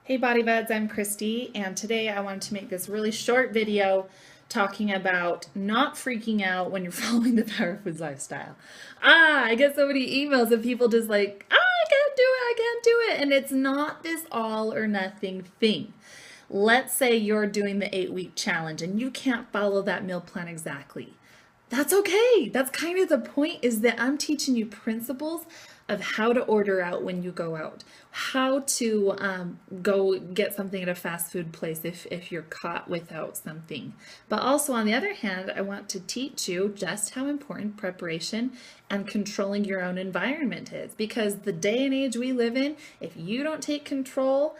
Hey Body Buds, I'm Christy, and today I wanted to make this really short video talking about not freaking out when you're following the Power Foods lifestyle. I get so many emails of people just like, I can't do it, I can't do it, and it's not this all or nothing thing. Let's say you're doing the 8-week challenge and you can't follow that meal plan exactly. That's okay. That's kind of the point, is that I'm teaching you principles of how to order out when you go out, how to go get something at a fast food place if you're caught without something. But also, on the other hand, I want to teach you just how important preparation and controlling your own environment is, because the day and age we live in, if you don't take control,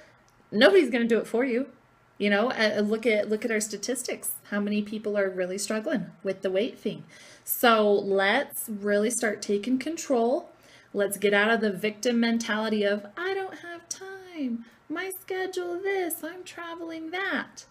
nobody's going to do it for you. You know, look at our statistics. How many people are really struggling with the weight thing? So let's really start taking control. Let's get out of the victim mentality of, I don't have time, my schedule this, I'm traveling that.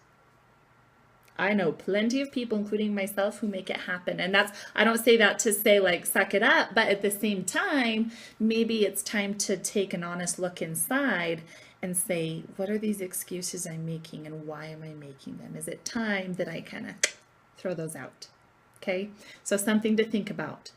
I know plenty of people, including myself, who make it happen. And I don't say that to say like, suck it up, but at the same time, maybe it's time to take an honest look inside and say, what are these excuses I'm making and why am I making them? Is it time that I kind of throw those out? Okay, so something to think about.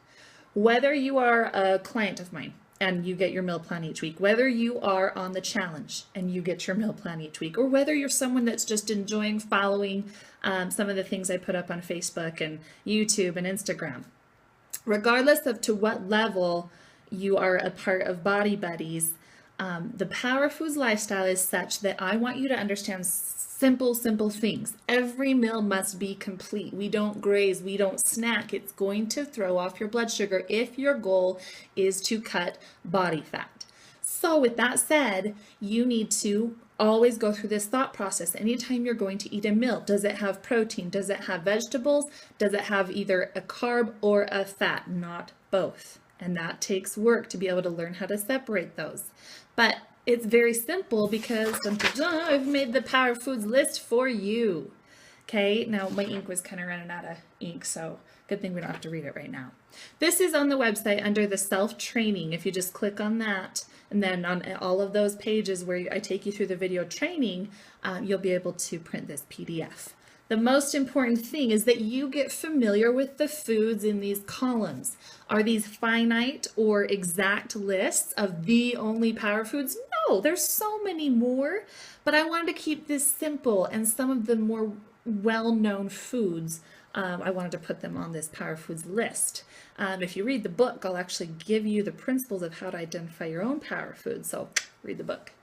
Whether you are a client of mine and you get your meal plan each week, whether you are on the challenge and you get your meal plan each week, or whether you're someone that's just enjoying following some of the things I put up on Facebook and YouTube and Instagram, regardless of to what level you are a part of Body Buddies, the Power Foods lifestyle is such that I want you to understand simple things. Every meal must be complete. We don't graze, we don't snack. It's going to throw off your blood sugar if your goal is to cut body fat. So with that said, you need to always go through this thought process. Anytime you're going to eat a meal, does it have protein? Does it have vegetables? Does it have either a carb or a fat? Not both. And that takes work to be able to learn how to separate those. But it's very simple because I've made the Power Foods list for you. Okay, now my ink was kind of running out of ink, so good thing we don't have to read it right now. This is on the website under the self-training. If you just click on that, and then on all of those pages where I take you through the video training, you'll be able to print this PDF. The most important thing is that you get familiar with the foods in these columns. Are these finite or exact lists of the only power foods? No, there's so many more, but I wanted to keep this simple, and some of the more well-known foods, I wanted to put them on this Power Foods list. If you read the book, I'll actually give you the principles of how to identify your own power foods, so read the book.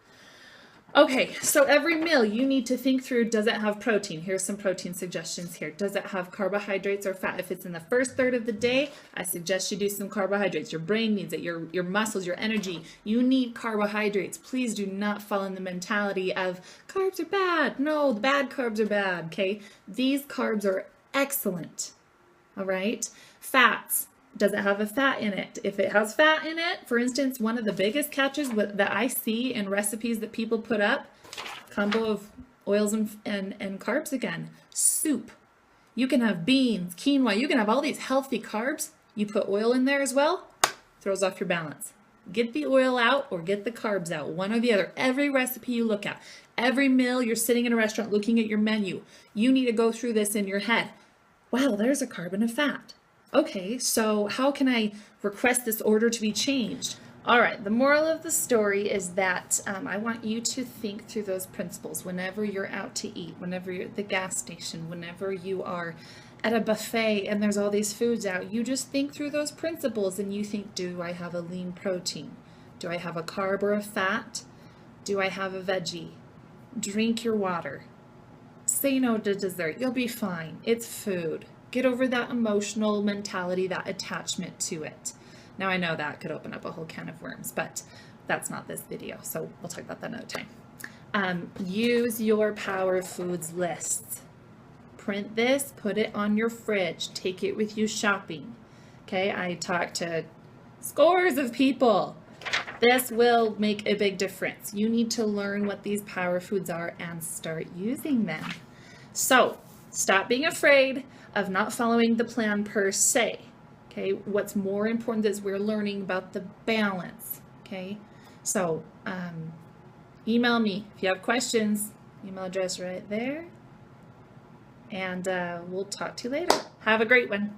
Okay, so every meal you need to think through, does it have protein? Here's some protein suggestions here. Does it have carbohydrates or fat? If it's in the first third of the day, I suggest you do some carbohydrates. Your brain needs it, your muscles, your energy. You need carbohydrates. Please do not fall in the mentality of carbs are bad. No, the bad carbs are bad, okay? These carbs are excellent, all right? Fats. Does it have a fat in it? If it has fat in it, for instance, one of the biggest catches that I see in recipes that people put up, combo of oils and carbs again, soup. You can have beans, quinoa, you can have all these healthy carbs. You put oil in there as well, throws off your balance. Get the oil out or get the carbs out, one or the other. Every recipe you look at, every meal you're sitting in a restaurant looking at your menu, you need to go through this in your head. Wow, there's a carb and a fat. Okay, so how can I request this order to be changed? All right, the moral of the story is that I want you to think through those principles whenever you're out to eat, whenever you're at the gas station, whenever you are at a buffet and there's all these foods out. You just think through those principles and you think, do I have a lean protein? Do I have a carb or a fat? Do I have a veggie? Drink your water. Say no to dessert. You'll be fine. It's food. Get over that emotional mentality, that attachment to it. Now I know that could open up a whole can of worms, but that's not this video, so we'll talk about that another time. Use your Power Foods lists. Print this, put it on your fridge, take it with you shopping. Okay, I talked to scores of people. This will make a big difference. You need to learn what these power foods are and start using them. So stop being afraid of not following the plan per se. Okay, what's more important is we're learning about the balance. Okay, so email me. If you have questions, email address right there. And we'll talk to you later. Have a great one.